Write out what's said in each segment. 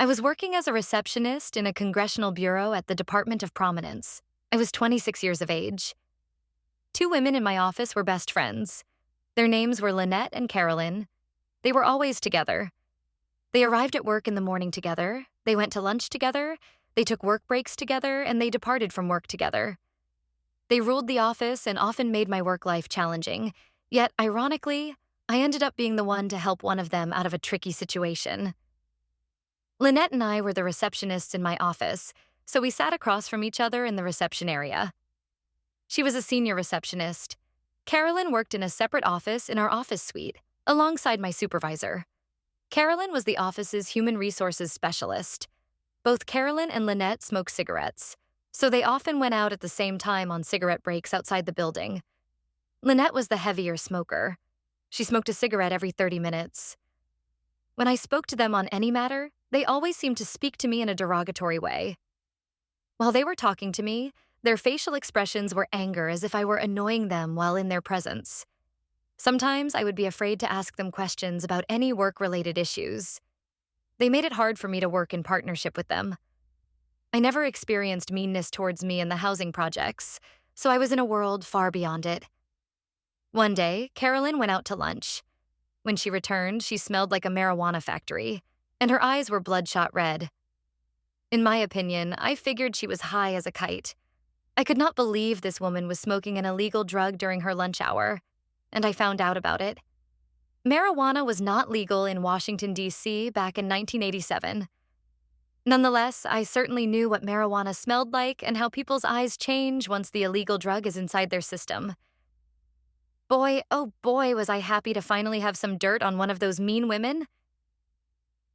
I was working as a receptionist in a congressional bureau at the Department of Prominence. I was 26 years of age. Two women in my office were best friends. Their names were Lynette and Carolyn. They were always together. They arrived at work in the morning together, they went to lunch together, they took work breaks together, and they departed from work together. They ruled the office and often made my work life challenging, yet, ironically, I ended up being the one to help one of them out of a tricky situation. Lynette and I were the receptionists in my office, so we sat across from each other in the reception area. She was a senior receptionist. Carolyn worked in a separate office in our office suite, alongside my supervisor. Carolyn was the office's human resources specialist. Both Carolyn and Lynette smoked cigarettes, so they often went out at the same time on cigarette breaks outside the building. Lynette was the heavier smoker. She smoked a cigarette every 30 minutes. When I spoke to them on any matter, they always seemed to speak to me in a derogatory way. While they were talking to me, their facial expressions were anger, as if I were annoying them while in their presence. Sometimes I would be afraid to ask them questions about any work-related issues. They made it hard for me to work in partnership with them. I never experienced meanness towards me in the housing projects, so I was in a world far beyond it. One day, Carolyn went out to lunch. When she returned, she smelled like a marijuana factory, and her eyes were bloodshot red. In my opinion, I figured she was high as a kite. I could not believe this woman was smoking an illegal drug during her lunch hour, and I found out about it. Marijuana was not legal in Washington, D.C. back in 1987. Nonetheless, I certainly knew what marijuana smelled like and how people's eyes change once the illegal drug is inside their system. Boy, oh boy, was I happy to finally have some dirt on one of those mean women.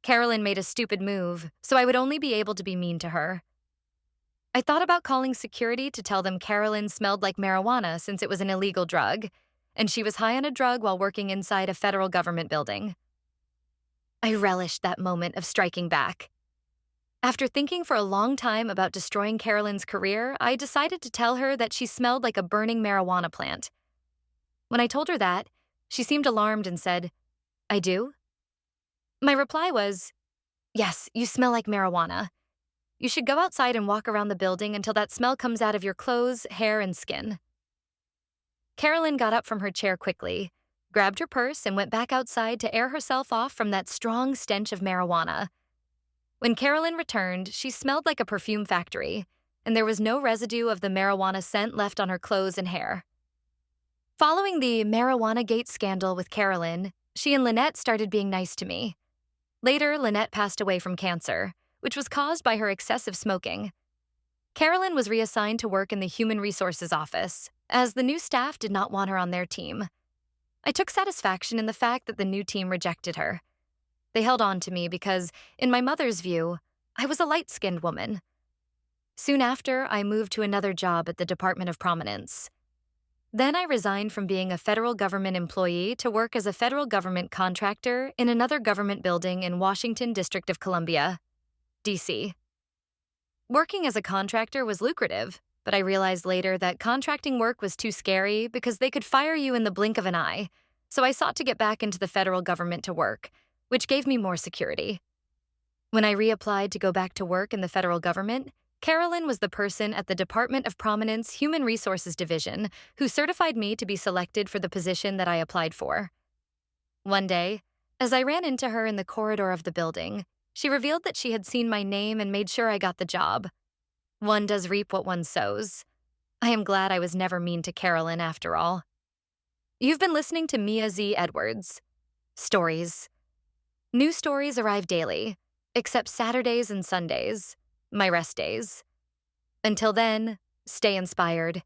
Carolyn made a stupid move, so I would only be able to be mean to her. I thought about calling security to tell them Carolyn smelled like marijuana since it was an illegal drug, and she was high on a drug while working inside a federal government building. I relished that moment of striking back. After thinking for a long time about destroying Carolyn's career, I decided to tell her that she smelled like a burning marijuana plant. When I told her that, she seemed alarmed and said, "I do?" My reply was, "Yes, you smell like marijuana. You should go outside and walk around the building until that smell comes out of your clothes, hair, and skin." Carolyn got up from her chair quickly, grabbed her purse, and went back outside to air herself off from that strong stench of marijuana. When Carolyn returned, she smelled like a perfume factory, and there was no residue of the marijuana scent left on her clothes and hair. Following the Marijuana Gate scandal with Carolyn, she and Lynette started being nice to me. Later, Lynette passed away from cancer, which was caused by her excessive smoking. Carolyn was reassigned to work in the Human Resources office, as the new staff did not want her on their team. I took satisfaction in the fact that the new team rejected her. They held on to me because, in my mother's view, I was a light-skinned woman. Soon after, I moved to another job at the Department of Prominence. Then I resigned from being a federal government employee to work as a federal government contractor in another government building in Washington, District of Columbia, D.C. Working as a contractor was lucrative, but I realized later that contracting work was too scary because they could fire you in the blink of an eye, so I sought to get back into the federal government to work, which gave me more security. When I reapplied to go back to work in the federal government, Carolyn was the person at the Department of Prominence Human Resources Division who certified me to be selected for the position that I applied for. One day, as I ran into her in the corridor of the building, she revealed that she had seen my name and made sure I got the job. One does reap what one sows. I am glad I was never mean to Carolyn after all. You've been listening to Mia Z. Edwards. Stories. New stories arrive daily, except Saturdays and Sundays, my rest days. Until then, stay inspired.